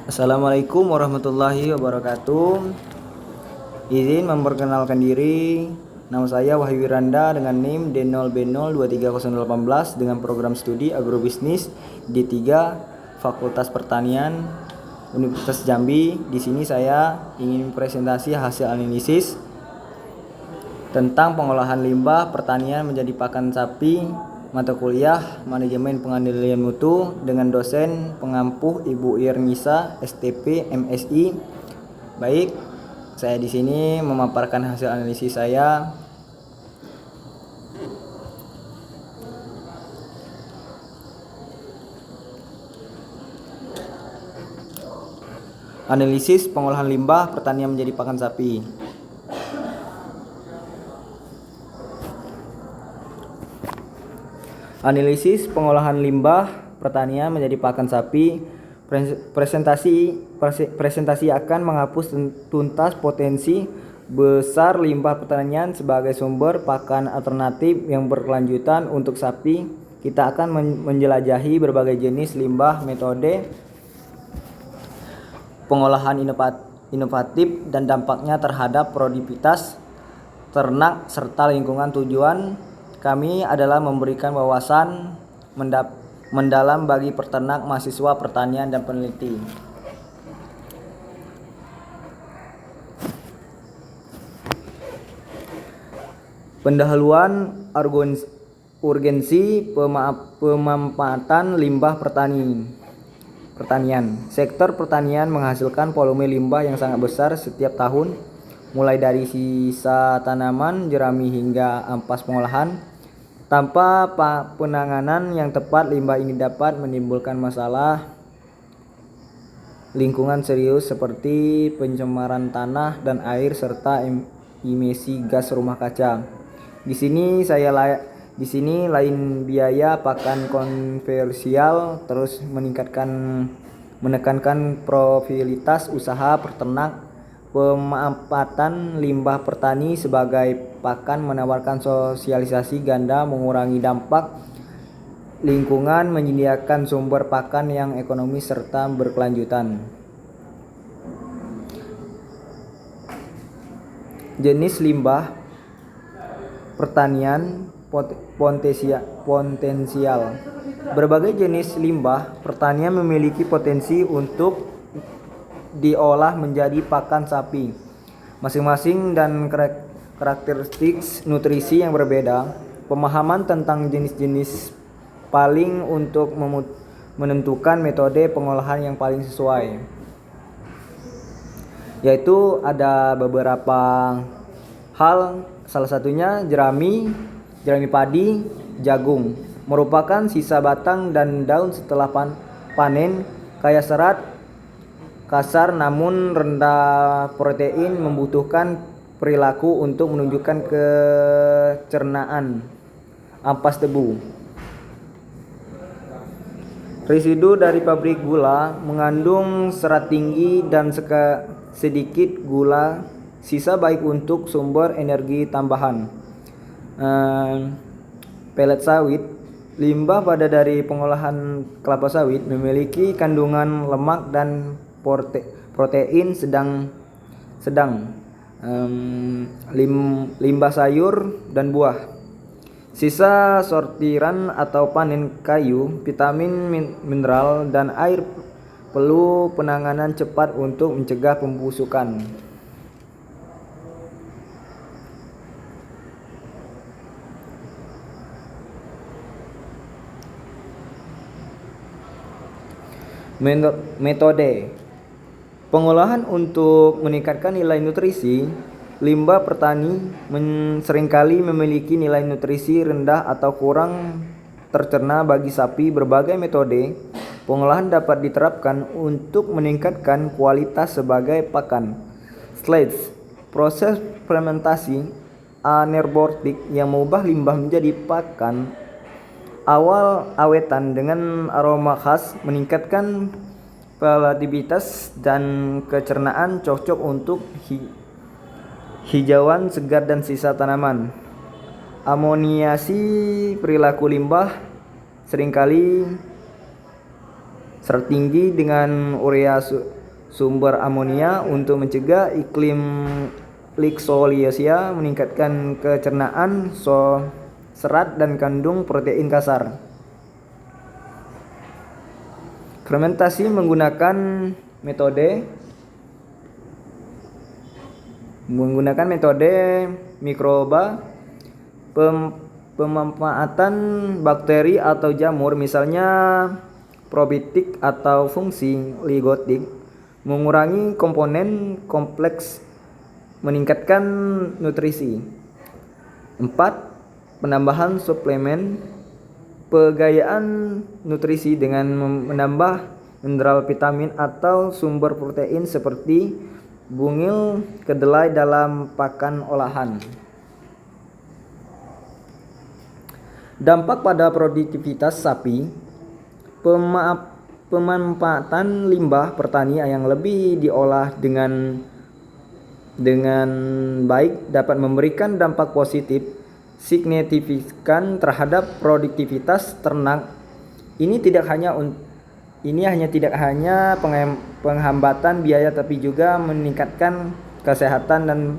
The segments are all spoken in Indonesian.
Assalamualaikum warahmatullahi wabarakatuh. Izin memperkenalkan diri. Nama saya Wahyu Wiranda dengan NIM D0B023018 dengan program studi agrobisnis D3 Fakultas Pertanian Universitas Jambi. Di sini saya ingin presentasi hasil analisis tentang pengolahan limbah pertanian menjadi pakan sapi, mata kuliah Manajemen Pengendalian Mutu dengan dosen pengampuh Ibu Irnisa STP MSI. Baik, saya di sini memaparkan hasil analisis saya. Analisis pengolahan limbah pertanian menjadi pakan sapi. Analisis pengolahan limbah pertanian menjadi pakan sapi. Presentasi akan menghapus tuntas potensi besar limbah pertanian sebagai sumber pakan alternatif yang berkelanjutan untuk sapi. Kita akan menjelajahi berbagai jenis limbah, metode pengolahan inovatif dan dampaknya terhadap produktivitas ternak serta lingkungan. Tujuan kami adalah memberikan wawasan mendalam bagi peternak, mahasiswa pertanian, dan peneliti. Pendahuluan urgensi pemanfaatan limbah pertanian. Sektor pertanian menghasilkan volume limbah yang sangat besar setiap tahun, mulai dari sisa tanaman, jerami hingga ampas pengolahan. Tanpa penanganan yang tepat, limbah ini dapat menimbulkan masalah lingkungan serius seperti pencemaran tanah dan air serta emisi gas rumah kaca. Di sini lain biaya pakan konvensional terus menekankan profilitas usaha peternak. Pemanfaatan limbah pertani sebagai pakan menawarkan sosialisasi ganda, mengurangi dampak lingkungan, menyediakan sumber pakan yang ekonomis serta berkelanjutan. Jenis limbah pertanian potensial. Berbagai jenis limbah pertanian memiliki potensi untuk diolah menjadi pakan sapi, masing-masing dan karakteristik nutrisi yang berbeda. Pemahaman tentang jenis-jenis paling untuk menentukan metode pengolahan yang paling sesuai, yaitu ada beberapa hal. Salah satunya jerami padi, jagung merupakan sisa batang dan daun setelah panen, kaya serat, kasar namun rendah protein, membutuhkan perilaku untuk menunjukkan kecernaan. Ampas tebu. Residu dari pabrik gula mengandung serat tinggi dan sedikit gula, sisa baik untuk sumber energi tambahan. Pelet sawit. Limbah pada dari pengolahan kelapa sawit memiliki kandungan lemak dan protein sedang. Limbah sayur dan buah. Sisa sortiran atau panen kayu, vitamin, mineral, dan air perlu penanganan cepat untuk mencegah pembusukan. Metode pengolahan untuk meningkatkan nilai nutrisi. Limbah pertani seringkali memiliki nilai nutrisi rendah atau kurang tercerna bagi sapi. Berbagai metode pengolahan dapat diterapkan untuk meningkatkan kualitas sebagai pakan. Proses fermentasi anaerobic yang mengubah limbah menjadi pakan awetan dengan aroma khas, meningkatkan palatabilitas dan kecernaan, cocok untuk hijauan segar dan sisa tanaman. Amoniasi perilaku limbah seringkali serat tinggi dengan urea sumber amonia untuk mencegah iklim liksoliasia, meningkatkan kecernaan serat dan kandung protein kasar. Fermentasi menggunakan metode mikroba, pemanfaatan bakteri atau jamur, misalnya probiotik atau fungsi ligotik, mengurangi komponen kompleks, meningkatkan nutrisi. 4. Penambahan suplemen, pegayaan nutrisi dengan menambah mineral, vitamin atau sumber protein seperti bungil kedelai dalam pakan olahan. Dampak pada produktivitas sapi, pemanfaatan limbah pertanian yang lebih diolah dengan baik dapat memberikan dampak positif signifikan terhadap produktivitas ternak. Ini tidak hanya penghambatan biaya, tapi juga meningkatkan kesehatan dan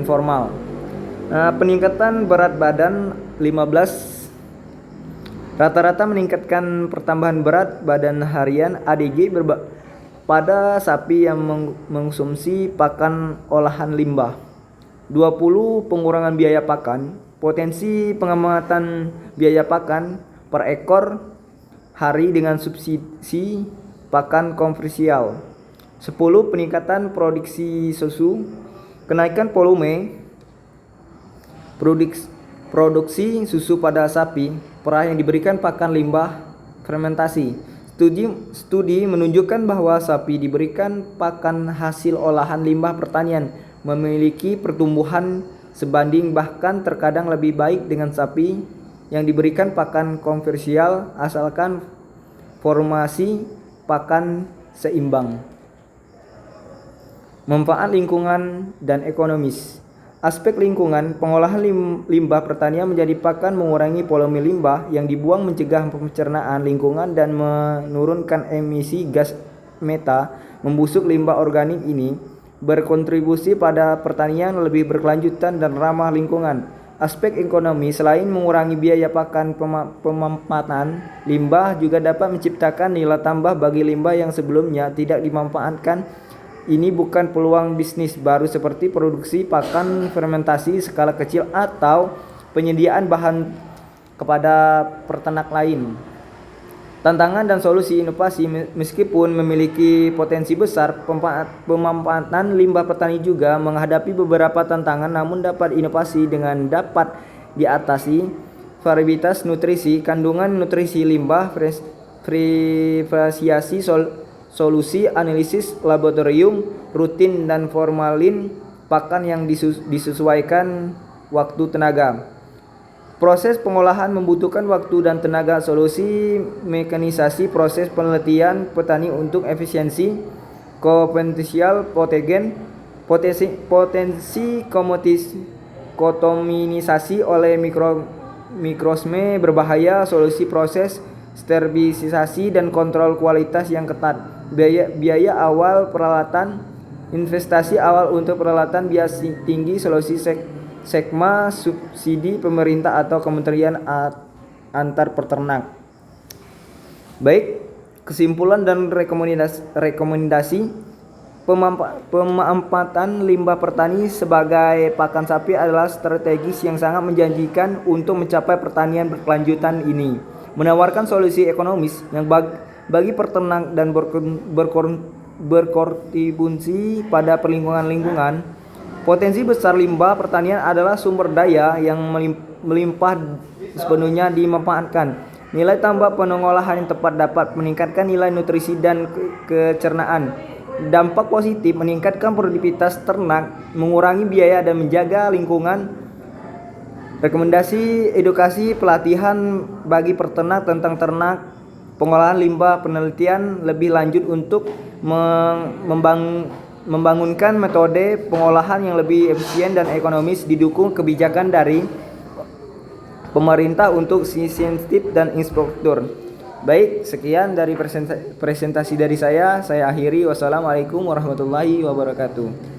formal. Peningkatan berat badan 15. Rata-rata meningkatkan pertambahan berat badan harian ADG pada sapi yang mengkonsumsi pakan olahan limbah. 20. Pengurangan biaya pakan, potensi pengamatan biaya pakan per ekor hari dengan subsidi pakan komersial. 10. Peningkatan produksi susu, kenaikan volume produksi susu pada sapi perah yang diberikan pakan limbah fermentasi. Studi menunjukkan bahwa sapi diberikan pakan hasil olahan limbah pertanian memiliki pertumbuhan sebanding, bahkan terkadang lebih baik dengan sapi yang diberikan pakan komersial asalkan formasi pakan seimbang. Manfaat lingkungan dan ekonomis. Aspek lingkungan, pengolahan limbah pertanian menjadi pakan mengurangi volume limbah yang dibuang, mencegah pencernaan lingkungan dan menurunkan emisi gas meta membusuk. Limbah organik ini berkontribusi pada pertanian lebih berkelanjutan dan ramah lingkungan. Aspek ekonomi, selain mengurangi biaya pakan, pemanfaatan limbah juga dapat menciptakan nilai tambah bagi limbah yang sebelumnya tidak dimanfaatkan. Ini bukan peluang bisnis baru seperti produksi pakan fermentasi skala kecil atau penyediaan bahan kepada peternak lain. Tantangan dan solusi inovasi. Meskipun memiliki potensi besar, pemanfaatan limbah petani juga menghadapi beberapa tantangan, namun dapat inovasi dengan dapat diatasi. Variabilitas nutrisi, kandungan nutrisi limbah, variasi solusi analisis laboratorium rutin dan formalin pakan yang disesuaikan waktu tenaga. Proses pengolahan membutuhkan waktu dan tenaga. Solusi mekanisasi proses penelitian petani untuk efisiensi, potensial potogen, potensi kontaminasi oleh mikroorganisme berbahaya, solusi proses sterilisasi dan kontrol kualitas yang ketat. Biaya awal peralatan, investasi awal untuk peralatan biaya tinggi, solusi sekma, subsidi pemerintah atau kementerian antar peternak. Baik, kesimpulan dan rekomendasi. Pemanfaatan limbah pertani sebagai pakan sapi adalah strategis yang sangat menjanjikan untuk mencapai pertanian berkelanjutan ini. Menawarkan solusi ekonomis yang bagi peternak dan berkontribusi pada lingkungan. Potensi besar limbah pertanian adalah sumber daya yang melimpah sepenuhnya dimanfaatkan. Nilai tambah pengolahan yang tepat dapat meningkatkan nilai nutrisi dan kecernaan. Dampak positif, meningkatkan produktivitas ternak, mengurangi biaya dan menjaga lingkungan. Rekomendasi edukasi pelatihan bagi peternak tentang ternak, pengolahan limbah, penelitian lebih lanjut untuk membangunkan metode pengolahan yang lebih efisien dan ekonomis, didukung kebijakan dari pemerintah untuk insentif dan inspektur. Baik, sekian dari presentasi dari saya akhiri. Wassalamualaikum warahmatullahi wabarakatuh.